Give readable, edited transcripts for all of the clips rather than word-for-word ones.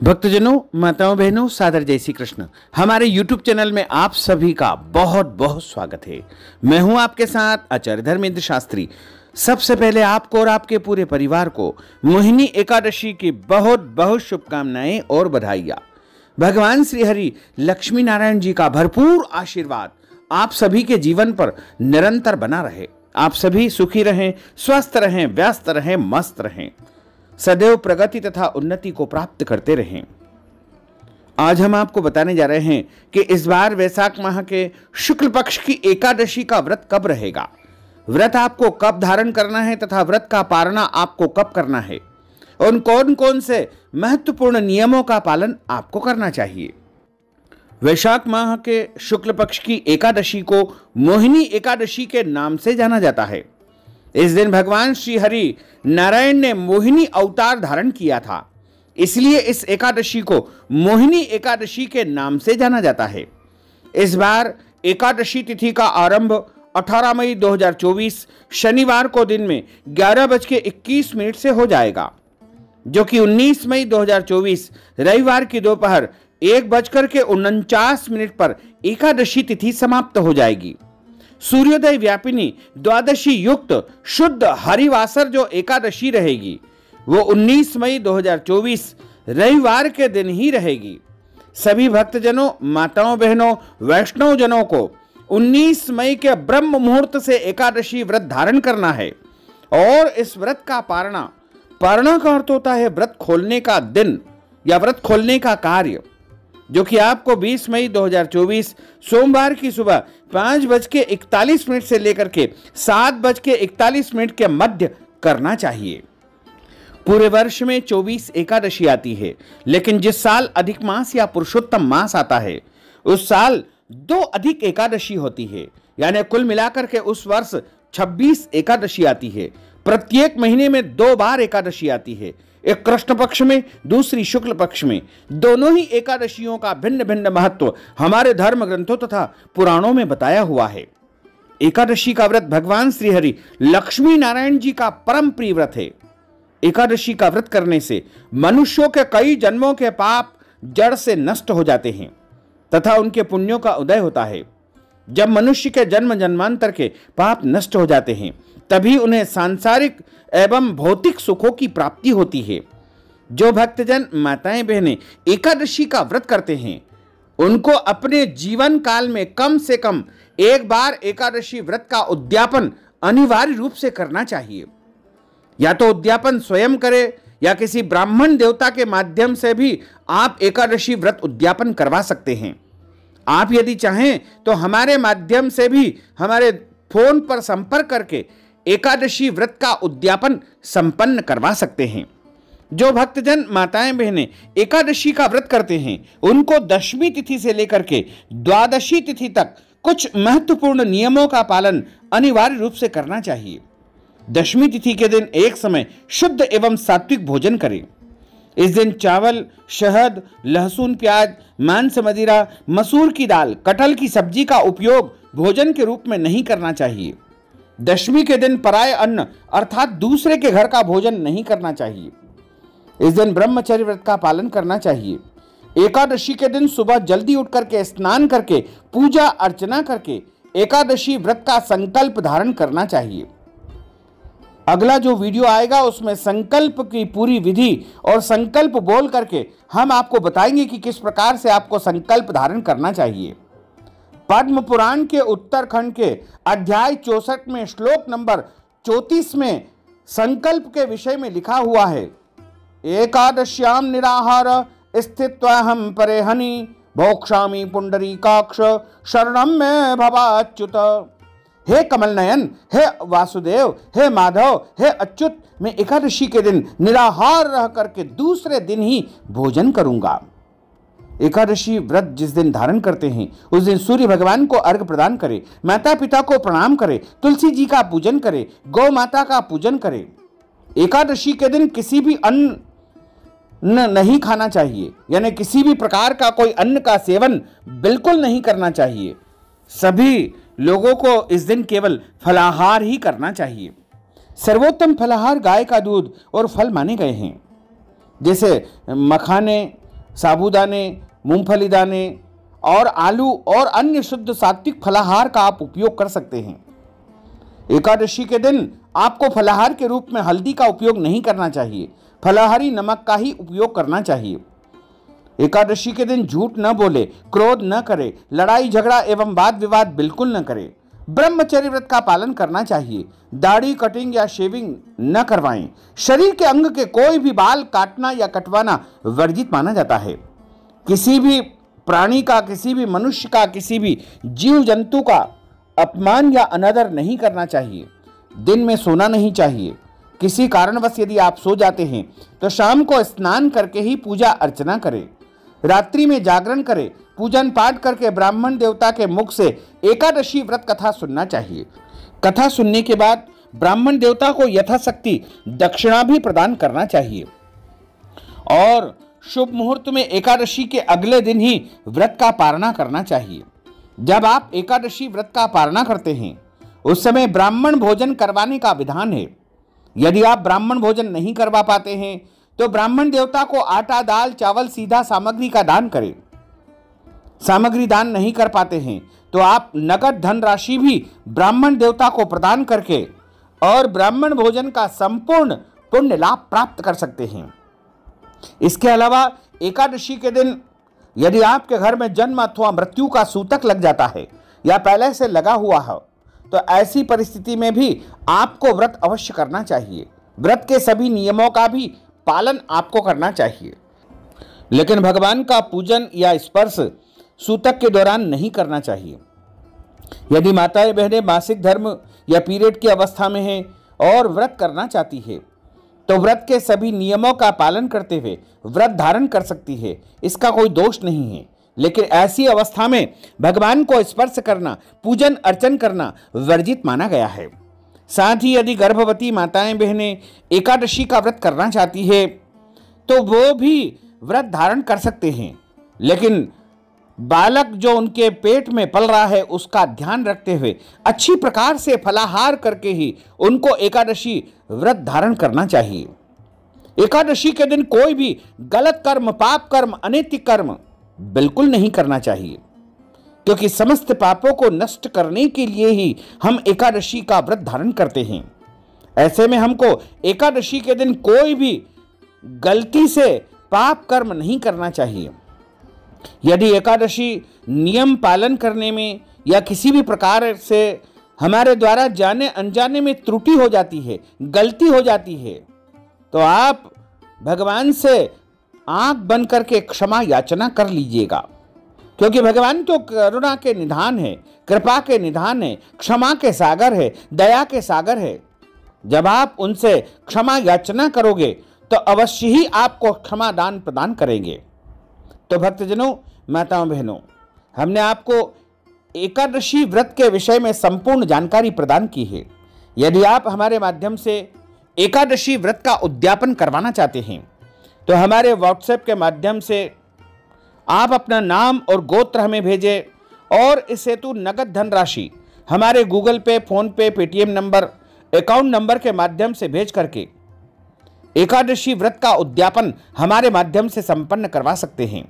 भक्तजनों, माताओं, बहनों, सादर जय श्री कृष्ण। हमारे YouTube चैनल में आप सभी का बहुत बहुत स्वागत है। मैं हूं आपके साथ आचार्य धर्मेंद्र शास्त्री। सबसे पहले आपको और आपके पूरे परिवार को मोहिनी एकादशी की बहुत बहुत शुभकामनाएं और बधाइयां। भगवान श्री हरि लक्ष्मी नारायण जी का भरपूर आशीर्वाद आप सभी के जीवन पर निरंतर बना रहे। आप सभी सुखी रहें, स्वस्थ रहें, व्यस्त रहें, मस्त रहें, सदैव प्रगति तथा उन्नति को प्राप्त करते रहें। आज हम आपको बताने जा रहे हैं कि इस बार वैशाख माह के शुक्ल पक्ष की एकादशी का व्रत कब रहेगा, व्रत आपको कब धारण करना है तथा व्रत का पारणा आपको कब करना है, उन कौन कौन से महत्वपूर्ण नियमों का पालन आपको करना चाहिए। वैशाख माह के शुक्ल पक्ष की एकादशी को मोहिनी एकादशी के नाम से जाना जाता है। इस दिन भगवान श्री हरि नारायण ने मोहिनी अवतार धारण किया था, इसलिए इस एकादशी को मोहिनी एकादशी के नाम से जाना जाता है। इस बार एकादशी तिथि का आरंभ 18 मई 2024 शनिवार को दिन में 11:21 से हो जाएगा, जो कि 19 मई 2024 रविवार की दोपहर 1:49 पर एकादशी तिथि समाप्त हो जाएगी। सूर्योदय व्यापिनी द्वादशी युक्त शुद्ध हरिवासर जो एकादशी रहेगी वो 19 मई 2024 रविवार के दिन ही रहेगी। सभी भक्तजनों, माताओं, बहनों, वैष्णव जनों को 19 मई के ब्रह्म मुहूर्त से एकादशी व्रत धारण करना है और इस व्रत का पारणा का अर्थ होता है व्रत खोलने का दिन या व्रत खोलने का कार्य, जो कि आपको 20 मई 2024 सोमवार की सुबह 5:41 से लेकर के 7:41 के मध्य करना चाहिए। पूरे वर्ष में 24 एकादशी आती है, लेकिन जिस साल अधिक मास या पुरुषोत्तम मास आता है उस साल 2 अधिक एकादशी होती है, यानी कुल मिलाकर के उस वर्ष 26 एकादशी आती है। प्रत्येक महीने में 2 बार एकादशी आती है, एक कृष्ण पक्ष में, दूसरी शुक्ल पक्ष में। दोनों ही एकादशियों का भिन्न भिन्न महत्व हमारे धर्म ग्रंथों तथा पुराणों में बताया हुआ है। एकादशी का व्रत भगवान श्री हरि लक्ष्मी नारायण जी का परम प्रिय व्रत है। एकादशी का व्रत करने से मनुष्यों के कई जन्मों के पाप जड़ से नष्ट हो जाते हैं तथा उनके पुण्यों का उदय होता है। जब मनुष्य के जन्म जन्मांतर के पाप नष्ट हो जाते हैं तभी उन्हें सांसारिक एवं भौतिक सुखों की प्राप्ति होती है। जो भक्तजन, माताएं, बहनें एकादशी का व्रत करते हैं उनको अपने जीवन काल में कम से कम एक बार एकादशी व्रत का उद्यापन अनिवार्य रूप से करना चाहिए। या तो उद्यापन स्वयं करें या किसी ब्राह्मण देवता के माध्यम से भी आप एकादशी व्रत उद्यापन करवा सकते हैं। आप यदि चाहें तो हमारे माध्यम से भी हमारे फोन पर संपर्क करके एकादशी व्रत का उद्यापन संपन्न करवा सकते हैं। जो भक्तजन, माताएं, बहनें एकादशी का व्रत करते हैं उनको दशमी तिथि से लेकर के द्वादशी तिथि तक कुछ महत्वपूर्ण नियमों का पालन अनिवार्य रूप से करना चाहिए। दशमी तिथि के दिन एक समय शुद्ध एवं सात्विक भोजन करें। इस दिन चावल, शहद, लहसुन, प्याज, मांस, मदिरा, मसूर की दाल, कटहल की सब्जी का उपयोग भोजन के रूप में नहीं करना चाहिए। दशमी के दिन पराय अन्न अर्थात दूसरे के घर का भोजन नहीं करना चाहिए। इस दिन ब्रह्मचर्य व्रत का पालन करना चाहिए। एकादशी के दिन सुबह जल्दी उठ करके स्नान करके पूजा अर्चना करके एकादशी व्रत का संकल्प धारण करना चाहिए। अगला जो वीडियो आएगा उसमें संकल्प की पूरी विधि और संकल्प बोल करके हम आपको बताएंगे कि किस प्रकार से आपको संकल्प धारण करना चाहिए। पद्म पुराण के उत्तरखंड के अध्याय 64 में श्लोक नंबर 34 में संकल्प के विषय में लिखा हुआ है, एकादश्याम निराहार स्थित्वाहम परेहनि भोक्ष्यामि पुंडरीकाक्ष शरणम में भवाच्युत। हे कमल नयन, हे वासुदेव, हे माधव, हे अच्युत, मैं एकादशी के दिन निराहार रह करके दूसरे दिन ही भोजन करूंगा। एकादशी व्रत जिस दिन धारण करते हैं उस दिन सूर्य भगवान को अर्घ्य प्रदान करें, माता पिता को प्रणाम करें, तुलसी जी का पूजन करें, गौ माता का पूजन करें। एकादशी के दिन किसी भी अन्न नहीं खाना चाहिए, यानी किसी भी प्रकार का कोई अन्न का सेवन बिल्कुल नहीं करना चाहिए। सभी लोगों को इस दिन केवल फलाहार ही करना चाहिए। सर्वोत्तम फलाहार गाय का दूध और फल माने गए हैं, जैसे मखाने, साबूदाने, मूंगफली दाने और आलू और अन्य शुद्ध सात्विक फलाहार का आप उपयोग कर सकते हैं। एकादशी के दिन आपको फलाहार के रूप में हल्दी का उपयोग नहीं करना चाहिए, फलाहारी नमक का ही उपयोग करना चाहिए। एकादशी के दिन झूठ न बोले, क्रोध न करे, लड़ाई झगड़ा एवं वाद विवाद बिल्कुल न करे। ब्रह्मचर्य व्रत का पालन करना चाहिए। दाढ़ी कटिंग या शेविंग न करवाएं। शरीर के अंग के कोई भी बाल काटना या कटवाना वर्जित माना जाता है। किसी भी प्राणी का, किसी भी मनुष्य का, किसी भी जीव जंतु का अपमान या अनादर नहीं करना चाहिए। दिन में सोना नहीं चाहिए। किसी कारणवश यदि आप सो जाते हैं तो शाम को स्नान करके ही पूजा अर्चना करें। रात्रि में जागरण करें। पूजन पाठ करके ब्राह्मण देवता के मुख से एकादशी व्रत कथा सुनना चाहिए। कथा सुनने के बाद ब्राह्मण देवता को यथाशक्ति दक्षिणा भी प्रदान करना चाहिए। और शुभ मुहूर्त में एकादशी के अगले दिन ही व्रत का पारणा करना चाहिए। जब आप एकादशी व्रत का पारणा करते हैं उस समय ब्राह्मण भोजन करवाने का विधान है। यदि आप ब्राह्मण भोजन नहीं करवा पाते हैं तो ब्राह्मण देवता को आटा, दाल, चावल, सीधा सामग्री का दान करें। सामग्री दान नहीं कर पाते हैं तो आप नगद धन राशि भी ब्राह्मण देवता को प्रदान करके और ब्राह्मण भोजन का संपूर्ण पुण्य लाभ प्राप्त कर सकते हैं। इसके अलावा एकादशी के दिन यदि आपके घर में जन्म अथवा मृत्यु का सूतक लग जाता है या पहले से लगा हुआ है तो ऐसी परिस्थिति में भी आपको व्रत अवश्य करना चाहिए। व्रत के सभी नियमों का भी पालन आपको करना चाहिए, लेकिन भगवान का पूजन या स्पर्श सूतक के दौरान नहीं करना चाहिए। यदि माताएं बहनें मासिक धर्म या पीरियड की अवस्था में हैं और व्रत करना चाहती है तो व्रत के सभी नियमों का पालन करते हुए व्रत धारण कर सकती है। इसका कोई दोष नहीं है, लेकिन ऐसी अवस्था में भगवान को स्पर्श करना, पूजन अर्चन करना वर्जित माना गया है। साथ ही यदि गर्भवती माताएं बहनें एकादशी का व्रत करना चाहती है तो वो भी व्रत धारण कर सकते हैं, लेकिन बालक जो उनके पेट में पल रहा है उसका ध्यान रखते हुए अच्छी प्रकार से फलाहार करके ही उनको एकादशी व्रत धारण करना चाहिए। एकादशी के दिन कोई भी गलत कर्म, पाप कर्म, अनैतिक कर्म बिल्कुल नहीं करना चाहिए, क्योंकि समस्त पापों को नष्ट करने के लिए ही हम एकादशी का व्रत धारण करते हैं। ऐसे में हमको एकादशी के दिन कोई भी गलती से पाप कर्म नहीं करना चाहिए। यदि एकादशी नियम पालन करने में या किसी भी प्रकार से हमारे द्वारा जाने अनजाने में त्रुटि हो जाती है, गलती हो जाती है, तो आप भगवान से आंख बंद करके क्षमा याचना कर लीजिएगा, क्योंकि भगवान तो करुणा के निधान है, कृपा के निधान है, क्षमा के सागर है, दया के सागर है। जब आप उनसे क्षमा याचना करोगे तो अवश्य ही आपको क्षमा दान प्रदान करेंगे। तो भक्तजनों, माताओं बहनों, हमने आपको एकादशी व्रत के विषय में संपूर्ण जानकारी प्रदान की है। यदि आप हमारे माध्यम से एकादशी व्रत का उद्यापन करवाना चाहते हैं तो हमारे व्हाट्सएप के माध्यम से आप अपना नाम और गोत्र हमें भेजें और इस हेतु नगद धनराशि हमारे गूगल पे, फोन पे, पेटीएम नंबर, अकाउंट नंबर के माध्यम से भेज करके एकादशी व्रत का उद्यापन हमारे माध्यम से संपन्न करवा सकते हैं।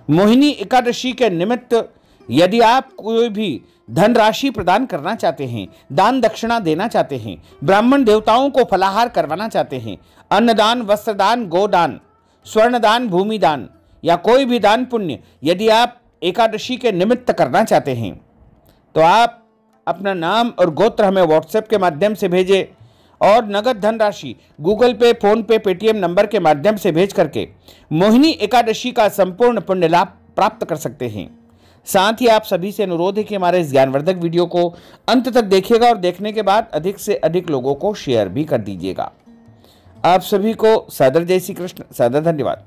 मोहिनी एकादशी के निमित्त यदि आप कोई भी धनराशि प्रदान करना चाहते हैं, दान दक्षिणा देना चाहते हैं, ब्राह्मण देवताओं को फलाहार करवाना चाहते हैं, अन्नदान, वस्त्रदान, गोदान, स्वर्णदान, भूमिदान या कोई भी दान पुण्य यदि आप एकादशी के निमित्त करना चाहते हैं तो आप अपना नाम और गोत्र हमें व्हाट्सएप के माध्यम से भेजें और नगद धनराशि गूगल पे, फोन पे, पेटीएम नंबर के माध्यम से भेज करके मोहिनी एकादशी का संपूर्ण पुण्य लाभ प्राप्त कर सकते हैं। साथ ही आप सभी से अनुरोध है कि हमारे इस ज्ञानवर्धक वीडियो को अंत तक देखिएगा और देखने के बाद अधिक से अधिक लोगों को शेयर भी कर दीजिएगा। आप सभी को सादर जय श्री कृष्ण, सादर धन्यवाद।